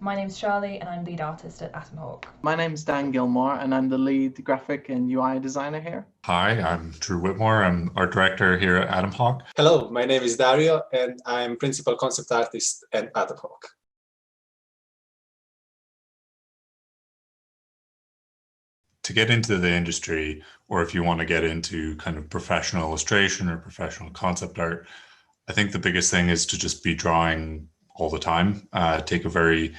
My name's Charlie and I'm lead artist at Atomhawk. My name's Dan Gilmore and I'm the lead graphic and UI designer here. Hi, I'm Drew Whitmore. I'm art director here at Atomhawk. Hello, my name is Dario and I'm principal concept artist at Atomhawk. To get into the industry, or if you want to get into kind of professional illustration or professional concept art, I think the biggest thing is to just be drawing all the time. Take a very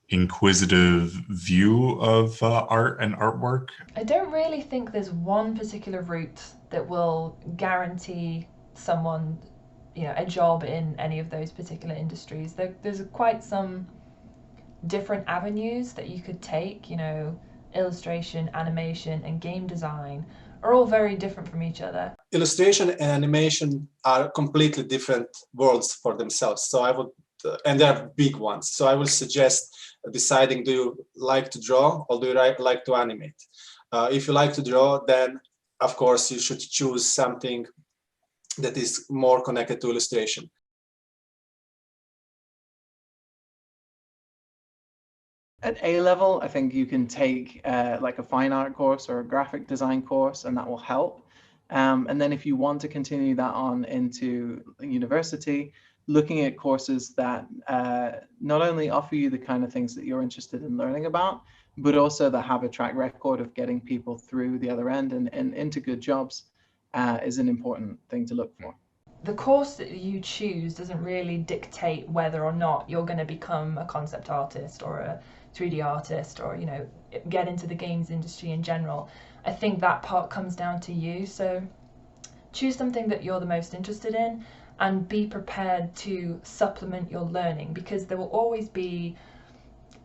inquisitive view of art and artwork. I don't really think there's one particular route that will guarantee someone, a job in any of those particular industries. There's quite some different avenues that you could take. Illustration, animation, and game design are all very different from each other. Illustration and animation are completely different worlds for themselves. So and they're big ones. So I will suggest deciding, do you like to draw or do you like to animate? If you like to draw, then of course you should choose something that is more connected to illustration. At A level, I think you can take like a fine art course or a graphic design course, and that will help. And then if you want to continue that on into university, looking at courses that not only offer you the kind of things that you're interested in learning about, but also that have a track record of getting people through the other end and into good jobs is an important thing to look for. The course that you choose doesn't really dictate whether or not you're going to become a concept artist or a 3D artist or, get into the games industry in general. I think that part comes down to you. So choose something that you're the most interested in and be prepared to supplement your learning, because there will always be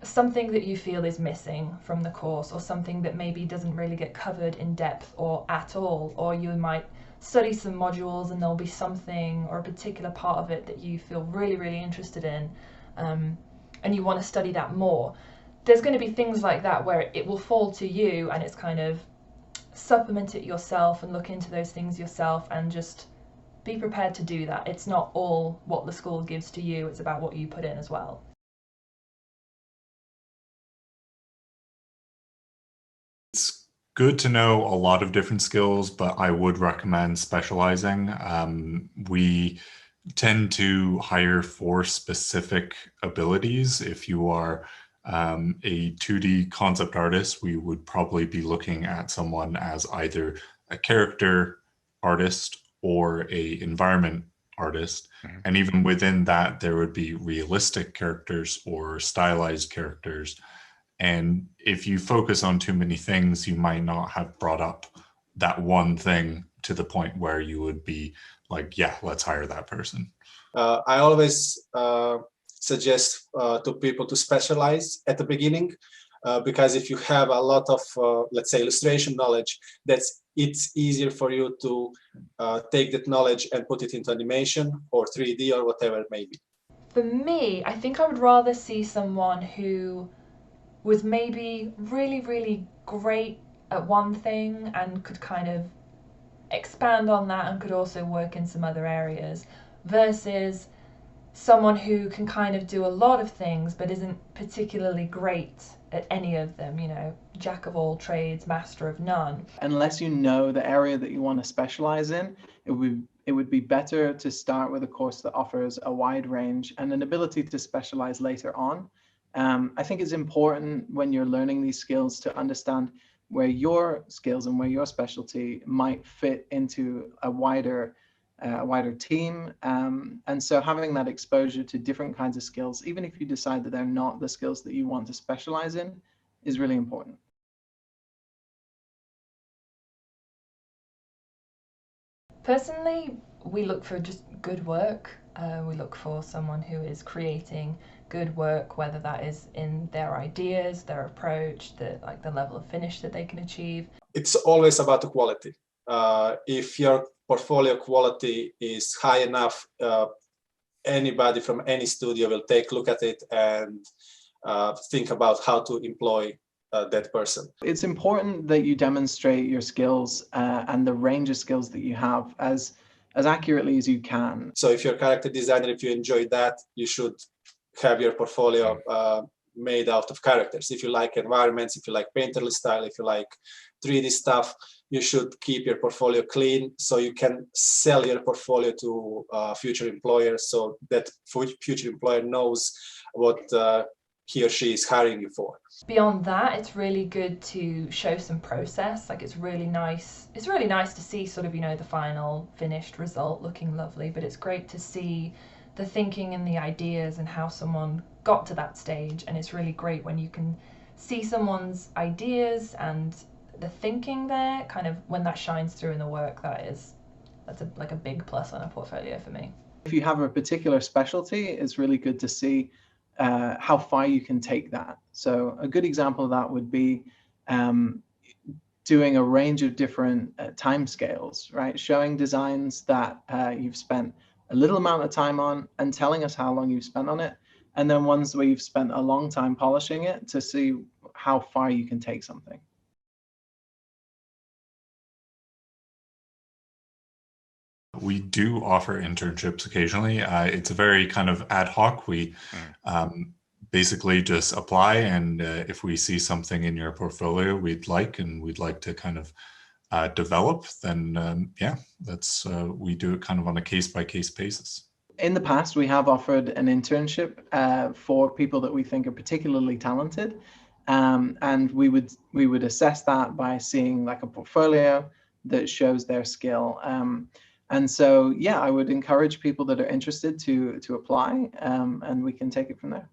something that you feel is missing from the course, or something that maybe doesn't really get covered in depth or at all, or you might study some modules and there'll be something or a particular part of it that you feel really, really interested in, and you want to study that more. There's going to be things like that where it will fall to you, and it's kind of supplement it yourself and look into those things yourself and just be prepared to do that. It's not all what the school gives to you, it's about what you put in as well. It's good to know a lot of different skills, but I would recommend specializing. We tend to hire for specific abilities. If you are a 2D concept artist, we would probably be looking at someone as either a character artist or a environment artist. And even within that, there would be realistic characters or stylized characters. And if you focus on too many things, you might not have brought up that one thing to the point where you would be like, yeah, let's hire that person. I always suggest to people to specialize at the beginning, because if you have a lot of, let's say, illustration knowledge, it's easier for you to take that knowledge and put it into animation or 3D or whatever it may be. For me, I think I would rather see someone who was maybe really, really great at one thing and could kind of expand on that and could also work in some other areas, versus someone who can kind of do a lot of things but isn't particularly great at any of them, jack of all trades, master of none. Unless you know the area that you want to specialize in, it would be better to start with a course that offers a wide range and an ability to specialize later on. I think it's important when you're learning these skills to understand where your skills and where your specialty might fit into a wider team. And so having that exposure to different kinds of skills, even if you decide that they're not the skills that you want to specialize in, is really important. Personally, we look for just good work. We look for someone who is creating good work, whether that is in their ideas, their approach, the level of finish that they can achieve. It's always about the quality. If your portfolio quality is high enough, anybody from any studio will take a look at it and think about how to employ that person. It's important that you demonstrate your skills and the range of skills that you have as accurately as you can. So if you're a character designer, if you enjoy that, you should have your portfolio made out of characters. If you like environments, if you like painterly style, if you like 3D stuff, you should keep your portfolio clean so you can sell your portfolio to future employers, so that future employer knows what he or she is hiring you for. Beyond that, it's really good to show some process. Like, it's really nice to see sort of, you know, the final finished result looking lovely, but it's great to see the thinking and the ideas and how someone got to that stage. And it's really great when you can see someone's ideas and the thinking there, kind of when that shines through in the work. That's like a big plus on a portfolio for me. If you have a particular specialty, it's really good to see how far you can take that. So a good example of that would be doing a range of different time scales, right? Showing designs that you've spent a little amount of time on and telling us how long you've spent on it, and then ones where you've spent a long time polishing it to see how far you can take something. We do offer internships occasionally. It's a very kind of ad hoc. We basically just apply, and if we see something in your portfolio we'd like to kind of develop, then yeah, that's we do it kind of on a case-by-case basis. In the past, we have offered an internship for people that we think are particularly talented, and we would assess that by seeing like a portfolio that shows their skill. And so, yeah, I would encourage people that are interested to apply, and we can take it from there.